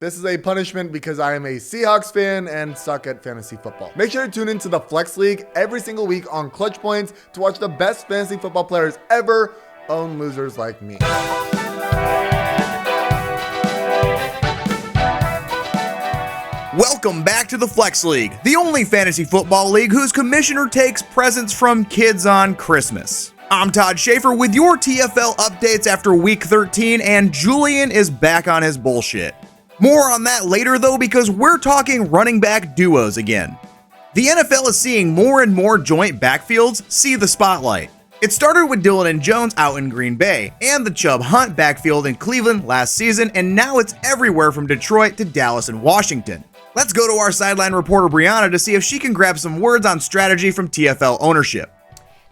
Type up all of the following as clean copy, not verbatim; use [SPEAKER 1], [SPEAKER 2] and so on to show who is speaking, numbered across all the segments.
[SPEAKER 1] This is a punishment because I am a Seahawks fan and suck at fantasy football. Make sure to tune into the Flex League every single week on Clutch Points to watch the best fantasy football players ever own losers like me.
[SPEAKER 2] Welcome back to the Flex League, the only fantasy football league whose commissioner takes presents from kids on Christmas. I'm Todd Schaefer with your TFL updates after week 13, and Julian is back on his bullshit. More on that later though, because we're talking running back duos again. The NFL is seeing more and more joint backfields see the spotlight. It started with Dillon and Jones out in Green Bay, and the Chubb Hunt backfield in Cleveland last season, and now it's everywhere from Detroit to Dallas and Washington. Let's go to our sideline reporter Brianna to see if she can grab some words on strategy from TFL ownership.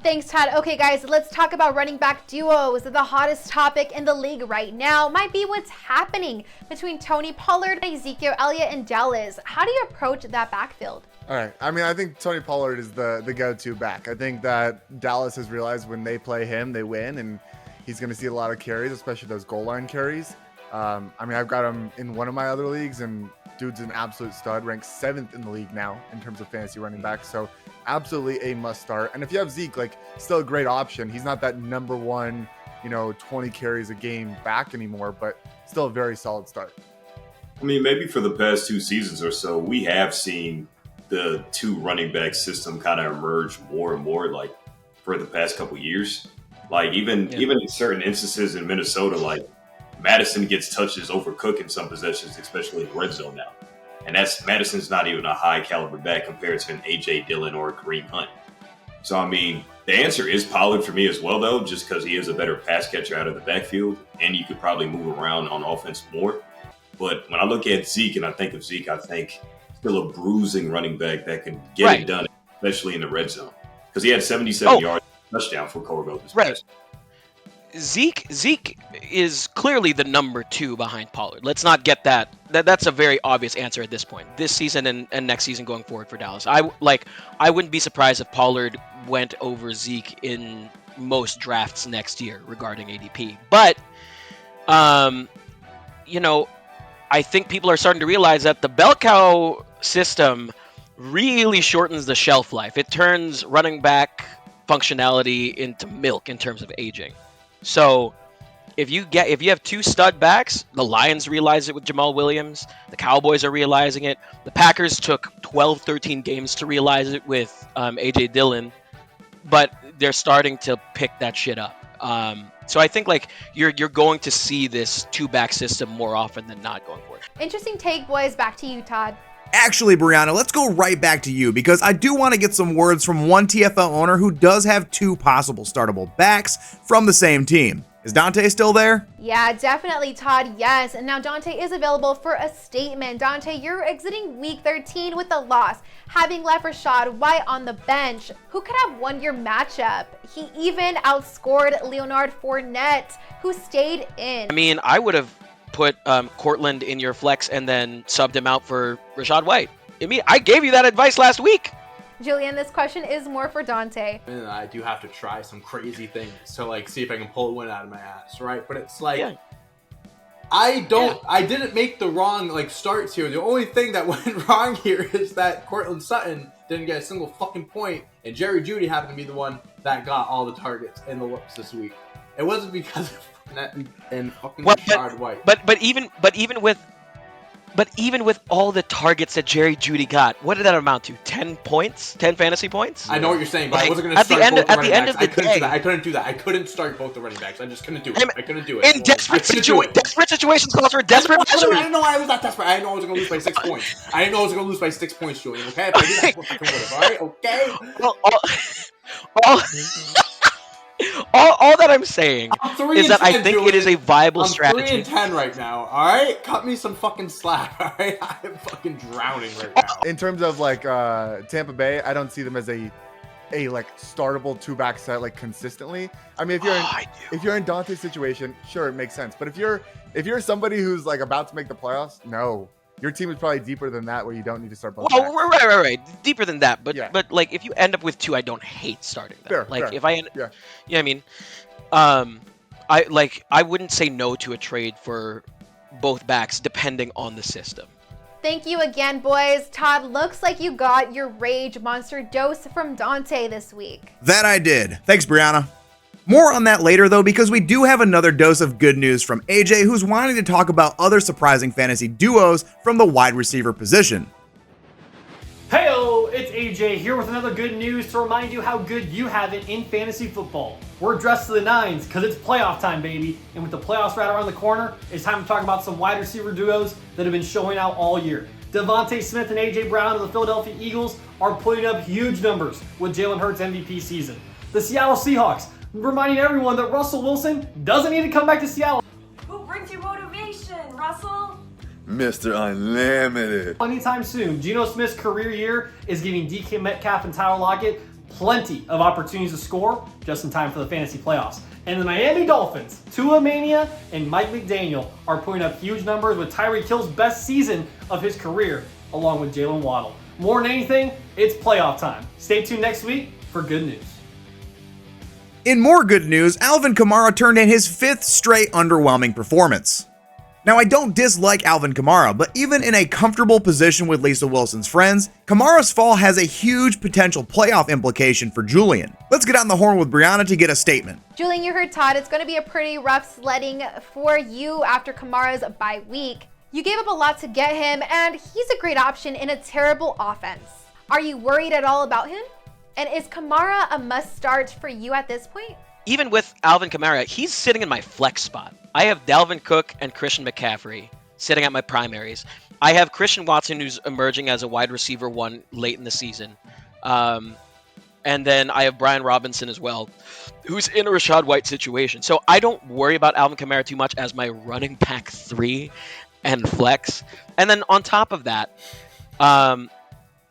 [SPEAKER 3] Thanks, Todd. Okay, guys, let's talk about running back duos. The hottest topic in the league right now might be what's happening between Tony Pollard, Ezekiel Elliott, and Dallas. How do you approach that backfield?
[SPEAKER 1] All right. I think Tony Pollard is the go-to back. I think that Dallas has realized when they play him, they win, and he's going to see a lot of carries, especially those goal line carries. I've got him in one of my other leagues, and dude's an absolute stud, ranked 7th in the league now in terms of fantasy running back. So absolutely a must start. And if you have Zeke, still a great option. He's not that number one, 20 carries a game back anymore, but still a very solid start.
[SPEAKER 4] I mean, maybe for the past 2 seasons or so, we have seen the 2 running back system kind of emerge more and more, for the past couple years. Even in certain instances in Minnesota, Madison gets touches over Cook in some possessions, especially in the red zone now. And Madison's not even a high caliber back compared to an A.J. Dillon or a Kareem Hunt. So, the answer is Pollard for me as well, though, just because he is a better pass catcher out of the backfield, and you could probably move around on offense more. But when I look at Zeke and I think of Zeke, I think still a bruising running back that can get it done, especially in the red zone. Because he had 77 yards touchdown for Corvo this past.
[SPEAKER 5] Zeke is clearly the number 2 behind Pollard. Let's not get that. That's a very obvious answer at this point. This season and next season going forward for Dallas. I wouldn't be surprised if Pollard went over Zeke in most drafts next year regarding ADP. But I think people are starting to realize that the bell cow system really shortens the shelf life. It turns running back functionality into milk in terms of aging. So if you have 2 stud backs, the Lions realize it with Jamal Williams, the Cowboys are realizing it, the Packers took 12-13 games to realize it with A.J. Dillon, but they're starting to pick that shit up. So I think you're going to see this 2-back system more often than not going forward.
[SPEAKER 3] Interesting take, boys. Back to you, Todd.
[SPEAKER 2] Actually, Brianna, let's go right back to you because I do want to get some words from one TFL owner who does have 2 possible startable backs from the same team. Is Dante still there?
[SPEAKER 3] Yeah, definitely, Todd. Yes. And now Dante is available for a statement. Dante, you're exiting week 13 with a loss, having left Rachaad White on the bench. Who could have won your matchup? He even outscored Leonard Fournette, who stayed in.
[SPEAKER 5] I would have put Cortland in your flex and then subbed him out for Rachaad White. I gave you that advice last week.
[SPEAKER 3] Julian, this question is more for Dante.
[SPEAKER 6] And I do have to try some crazy things to see if I can pull a win out of my ass, right? But it's I didn't make the wrong starts here. The only thing that went wrong here is that Cortland Sutton didn't get a single fucking point, and Jerry Jeudy happened to be the one that got all the targets in the looks this week. It wasn't because of Fournette and fucking Rachaad White.
[SPEAKER 5] But even with all the targets that Jerry Jeudy got, what did that amount to? 10 points? 10 fantasy points?
[SPEAKER 6] I know what you're saying, but I wasn't going to start both the running backs. I couldn't do that. I couldn't start both the running backs. I just couldn't do it. I couldn't do it.
[SPEAKER 5] In desperate situations calls for a desperate measure.
[SPEAKER 6] I didn't know I was that desperate. I didn't know I was going to lose by 6 points. I didn't know I was going to lose by 6 points, Julian. Okay? If I did that, I fucking would have. All right? Okay?
[SPEAKER 5] All that I'm saying is that I think it is a viable strategy.
[SPEAKER 6] I'm 3-10 right now, alright? Cut me some fucking slack, alright? I'm fucking drowning right now.
[SPEAKER 1] In terms of Tampa Bay, I don't see them as a startable 2-back set consistently. If you're in Dante's situation, sure, it makes sense. But if you're somebody who's about to make the playoffs, no. Your team is probably deeper than that, where you don't need to start both backs.
[SPEAKER 5] Right. Deeper than that, but if you end up with 2, I don't hate starting them.
[SPEAKER 1] Fair.
[SPEAKER 5] If I end, I wouldn't say no to a trade for both backs depending on the system.
[SPEAKER 3] Thank you again, boys. Todd, looks like you got your Rage Monster dose from Dante this week.
[SPEAKER 2] That I did. Thanks, Brianna. More on that later, though, because we do have another dose of good news from AJ, who's wanting to talk about other surprising fantasy duos from the wide receiver position.
[SPEAKER 7] Heyo, it's AJ here with another good news to remind you how good you have it in fantasy football. We're dressed to the nines because it's playoff time, baby. And with the playoffs right around the corner, it's time to talk about some wide receiver duos that have been showing out all year. Devontae Smith and AJ Brown of the Philadelphia Eagles are putting up huge numbers with Jalen Hurts' MVP season. The Seattle Seahawks, reminding everyone that Russell Wilson doesn't need to come back to Seattle.
[SPEAKER 8] Who brings you motivation, Russell?
[SPEAKER 9] Mr. Unlimited.
[SPEAKER 7] Anytime soon. Geno Smith's career year is giving DK Metcalf and Tyler Lockett plenty of opportunities to score just in time for the fantasy playoffs. And the Miami Dolphins, Tua Mania and Mike McDaniel are putting up huge numbers with Tyreek Hill's best season of his career, along with Jalen Waddle. More than anything, it's playoff time. Stay tuned next week for good news.
[SPEAKER 2] In more good news, Alvin Kamara turned in his 5th straight underwhelming performance. Now, I don't dislike Alvin Kamara, but even in a comfortable position with Lisa Wilson's friends, Kamara's fall has a huge potential playoff implication for Julian. Let's get on the horn with Brianna to get a statement.
[SPEAKER 3] Julian, you heard Todd. It's going to be a pretty rough sledding for you after Kamara's bye week. You gave up a lot to get him, and he's a great option in a terrible offense. Are you worried at all about him? And is Kamara a must start for you at this point?
[SPEAKER 5] Even with Alvin Kamara, he's sitting in my flex spot. I have Dalvin Cook and Christian McCaffrey sitting at my primaries. I have Christian Watson, who's emerging as a wide receiver 1 late in the season. And then I have Brian Robinson as well, who's in a Rachaad White situation. So I don't worry about Alvin Kamara too much as my running back 3 and flex. And then on top of that,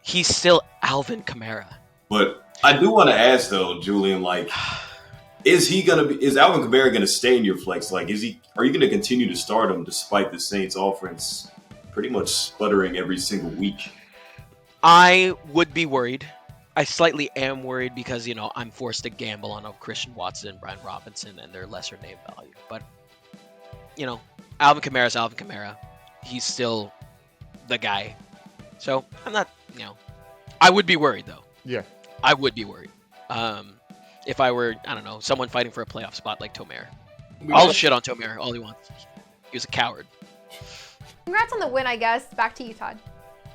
[SPEAKER 5] he's still Alvin Kamara.
[SPEAKER 4] But I do want to ask though, Julian, like, is Alvin Kamara gonna stay in your flex? Like, are you gonna continue to start him despite the Saints offense pretty much sputtering every single week?
[SPEAKER 5] I would be worried. I slightly am worried because, I'm forced to gamble on a Christian Watson, Brian Robinson, and their lesser name value. But, Alvin Kamara's Alvin Kamara. He's still the guy. So I'm not, I would be worried though.
[SPEAKER 1] Yeah.
[SPEAKER 5] I would be worried. If I were, someone fighting for a playoff spot like Tomer. I'll shit on Tomer all he wants. He was a coward.
[SPEAKER 3] Congrats on the win, I guess. Back to you, Todd.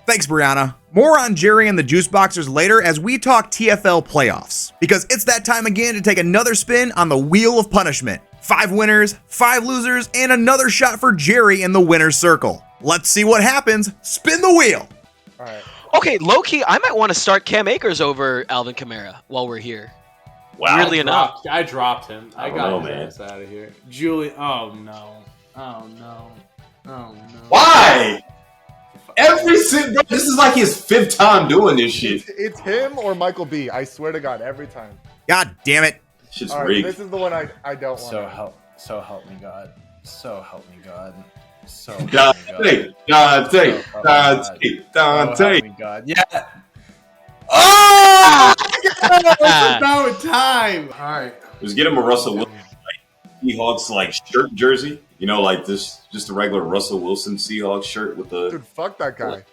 [SPEAKER 2] Thanks, Brianna. More on Jerry and the Juice Boxers later as we talk TFL playoffs. Because it's that time again to take another spin on the Wheel of Punishment. 5 winners, 5 losers, and another shot for Jerry in the winner's circle. Let's see what happens. Spin the wheel.
[SPEAKER 1] All right.
[SPEAKER 5] Okay, low-key, I might want to start Cam Akers over Alvin Kamara while we're here.
[SPEAKER 4] Wow.
[SPEAKER 5] Weirdly enough.
[SPEAKER 6] I dropped him. I got
[SPEAKER 4] know,
[SPEAKER 6] his
[SPEAKER 4] man.
[SPEAKER 6] ass out of here. Julie. Oh no. Oh no. Oh no.
[SPEAKER 4] Why? This is like his 5th time doing this shit.
[SPEAKER 1] It's him or Michael B. I swear to God, every time.
[SPEAKER 2] God damn it.
[SPEAKER 4] Shit's
[SPEAKER 1] All right,
[SPEAKER 4] rigged.
[SPEAKER 1] this is the one I don't want.
[SPEAKER 10] So help me God. So help me God. So help
[SPEAKER 4] Dante.
[SPEAKER 10] me God. Yeah.
[SPEAKER 6] Oh! It's about time. All right.
[SPEAKER 4] Just get him a Russell Wilson Seahawks shirt jersey. Like this, just a regular Russell Wilson Seahawks shirt with the.
[SPEAKER 1] Dude, fuck that guy.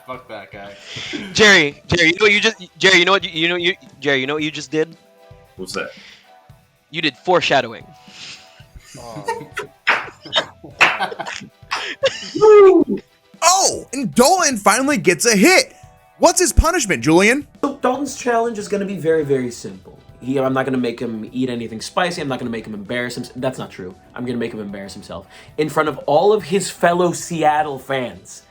[SPEAKER 6] Fuck that guy.
[SPEAKER 5] Jerry, you know what you just Jerry, you know what you just did?
[SPEAKER 4] What's that?
[SPEAKER 5] You did foreshadowing.
[SPEAKER 2] Oh, and Dolan finally gets a hit. What's his punishment, Julian?
[SPEAKER 11] So Dalton's challenge is going to be very, very simple. I'm not going to make him eat anything spicy. I'm not going to make him embarrass himself. That's not true. I'm going to make him embarrass himself in front of all of his fellow Seattle fans.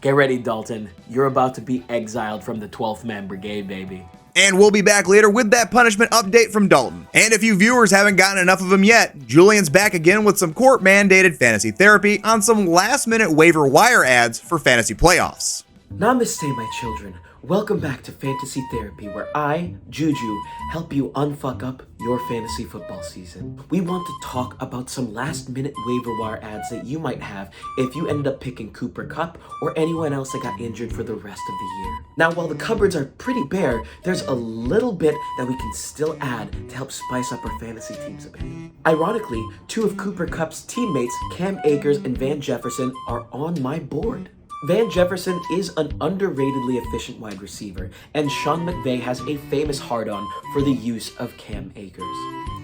[SPEAKER 11] Get ready, Dalton. You're about to be exiled from the 12th Man Brigade, baby.
[SPEAKER 2] And we'll be back later with that punishment update from Dalton. And if you viewers haven't gotten enough of him yet, Julian's back again with some court-mandated fantasy therapy on some last-minute waiver wire ads for fantasy playoffs.
[SPEAKER 11] Namaste, my children. Welcome back to Fantasy Therapy, where I, Juju, help you unfuck up your fantasy football season. We want to talk about some last-minute waiver wire ads that you might have if you ended up picking Cooper Kupp or anyone else that got injured for the rest of the year. Now, while the cupboards are pretty bare, there's a little bit that we can still add to help spice up our fantasy teams a bit. Ironically, 2 of Cooper Kupp's teammates, Cam Akers and Van Jefferson, are on my board. Van Jefferson is an underratedly efficient wide receiver, and Sean McVay has a famous hard-on for the use of Cam Akers.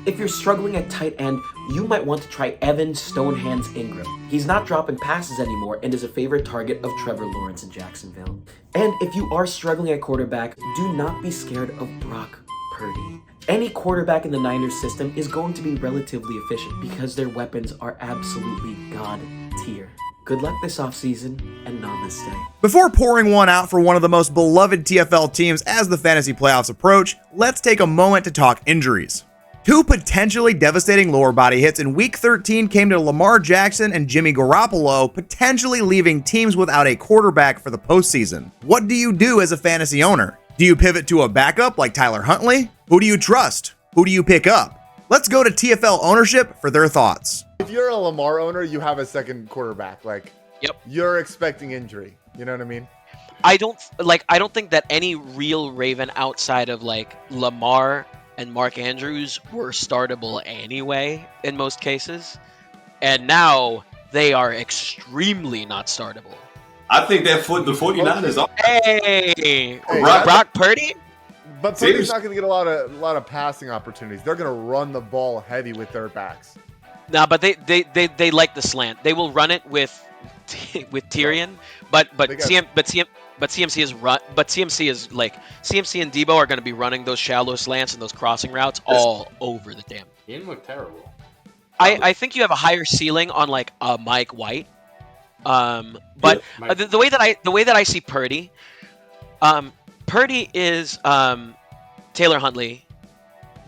[SPEAKER 11] If you're struggling at tight end, you might want to try Evan Stonehands Ingram. He's not dropping passes anymore and is a favorite target of Trevor Lawrence in Jacksonville. And if you are struggling at quarterback, do not be scared of Brock Purdy. Any quarterback in the Niners system is going to be relatively efficient because their weapons are absolutely god tier. Good luck this offseason, and namaste.
[SPEAKER 2] Before pouring one out for one of the most beloved TFL teams as the fantasy playoffs approach, let's take a moment to talk injuries. 2 potentially devastating lower body hits in Week 13 came to Lamar Jackson and Jimmy Garoppolo, potentially leaving teams without a quarterback for the postseason. What do you do as a fantasy owner? Do you pivot to a backup like Tyler Huntley? Who do you trust? Who do you pick up? Let's go to TFL ownership for their thoughts.
[SPEAKER 1] If you're a Lamar owner, you have a second quarterback. Like,
[SPEAKER 5] Yep.
[SPEAKER 1] You're expecting injury. You know what I mean?
[SPEAKER 5] I don't think that any real Raven outside of like Lamar and Mark Andrews were startable anyway in most cases. And now they are extremely not startable.
[SPEAKER 4] I think that the 49ers are.
[SPEAKER 5] Hey, Brock Purdy?
[SPEAKER 1] But Purdy's not going to get a lot of passing opportunities. They're going to run the ball heavy with their backs.
[SPEAKER 5] No, but they like the slant. They will run it with Tyrion, but CMC and Debo are going to be running those shallow slants and those crossing routes all over the damn.
[SPEAKER 6] He didn't look terrible.
[SPEAKER 5] I think you have a higher ceiling on like a Mike White, but the way that I see Purdy, Purdy is Taylor Huntley,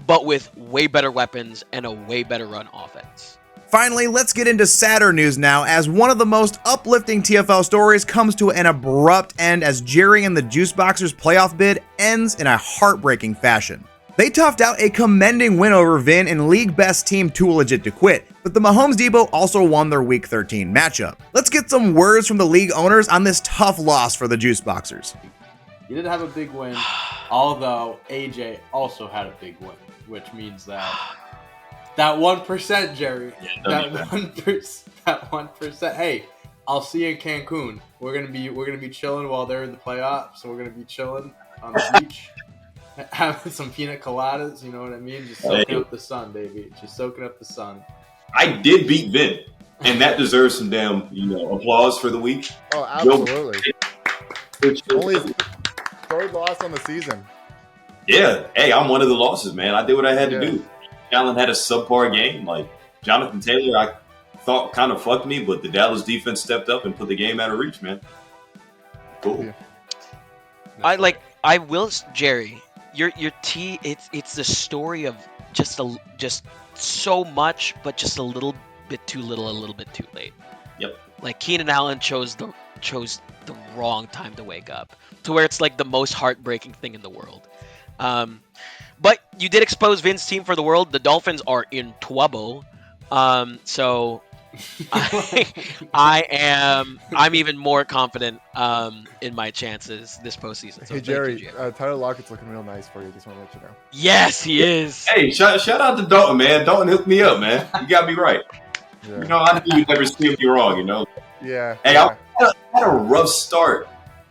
[SPEAKER 5] but with way better weapons and a way better run offense.
[SPEAKER 2] Finally, let's get into sadder news now, as one of the most uplifting TFL stories comes to an abrupt end as Jerry and the Juiceboxers playoff bid ends in a heartbreaking fashion. They toughed out a commending win over Vin and league best team Too Legit to Quit, but the Mahomes Depot also won their Week 13 matchup. Let's get some words from the league owners on this tough loss for the Juiceboxers.
[SPEAKER 6] You did have a big win, although AJ also had a big win, which means that 1%, Jerry, that 1%. Hey, I'll see you in Cancun. We're gonna be chilling while they're in the playoffs. So we're gonna be chilling on the beach, having some pina coladas. You know what I mean? Just soaking up the sun, baby. Just soaking up the sun.
[SPEAKER 4] I did beat Vin, and that deserves some damn applause for the week.
[SPEAKER 1] Oh, absolutely. Only his third loss on the season.
[SPEAKER 4] Yeah. Hey, I'm one of the losses, man. I did what I had to do. Allen had a subpar game. Like, Jonathan Taylor, I thought kind of fucked me, but the Dallas defense stepped up and put the game out of reach, man. Cool.
[SPEAKER 5] Yeah. Jerry, your it's the story of just so much, but just a little bit too little, a little bit too late.
[SPEAKER 4] Yep.
[SPEAKER 5] Like Keenan Allen chose the wrong time to wake up, to where it's like the most heartbreaking thing in the world. But you did expose Vin's team for the world. The Dolphins are in trouble. So I'm even more confident in my chances this postseason. So
[SPEAKER 1] hey Jerry, Tyler Lockett's looking real nice for you. Just want to let you know.
[SPEAKER 5] Yes, he is.
[SPEAKER 4] Hey, shout out to Dalton, man. Dalton hooked me up, man. You got me right.
[SPEAKER 1] Yeah.
[SPEAKER 4] I knew you'd never see me wrong.
[SPEAKER 1] Yeah.
[SPEAKER 4] Hey, I had a rough start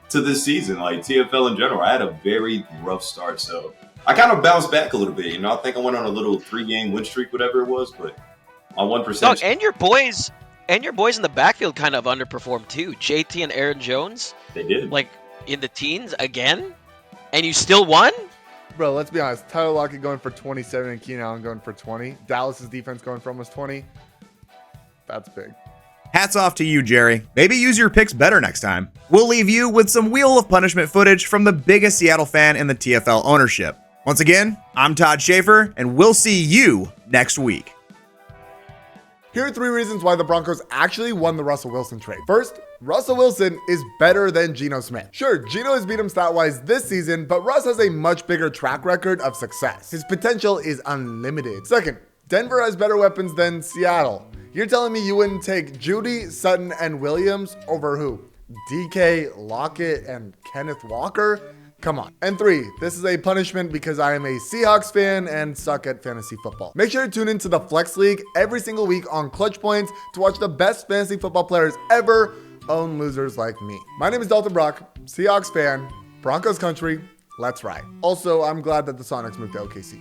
[SPEAKER 4] to this season, like TFL in general. I had a very rough start, so I kind of bounced back a little bit. I think I went on a little 3-game win streak, whatever it was, but my 1%.
[SPEAKER 5] Doug, and your boys in the backfield kind of underperformed too. JT and Aaron Jones.
[SPEAKER 4] They did.
[SPEAKER 5] Like in the teens again, and you still won.
[SPEAKER 1] Bro, let's be honest. Tyler Lockett going for 27 and Keenan Allen going for 20. Dallas's defense going for almost 20. That's big.
[SPEAKER 2] Hats off to you, Jerry. Maybe use your picks better next time. We'll leave you with some Wheel of Punishment footage from the biggest Seattle fan in the TFL ownership. Once again, I'm Todd Schaefer, and we'll see you next week.
[SPEAKER 1] Here are 3 reasons why the Broncos actually won the Russell Wilson trade. First, Russell Wilson is better than Geno Smith. Sure, Geno has beat him stat-wise this season, but Russ has a much bigger track record of success. His potential is unlimited. Second, Denver has better weapons than Seattle. You're telling me you wouldn't take Judy, Sutton, and Williams over who? DK, Lockett, and Kenneth Walker? Come on. And 3, this is a punishment because I am a Seahawks fan and suck at fantasy football. Make sure to tune into the Flex League every single week on Clutch Points to watch the best fantasy football players ever own losers like me. My name is Dalton Brock, Seahawks fan, Broncos country, let's ride. Also, I'm glad that the Sonics moved to OKC.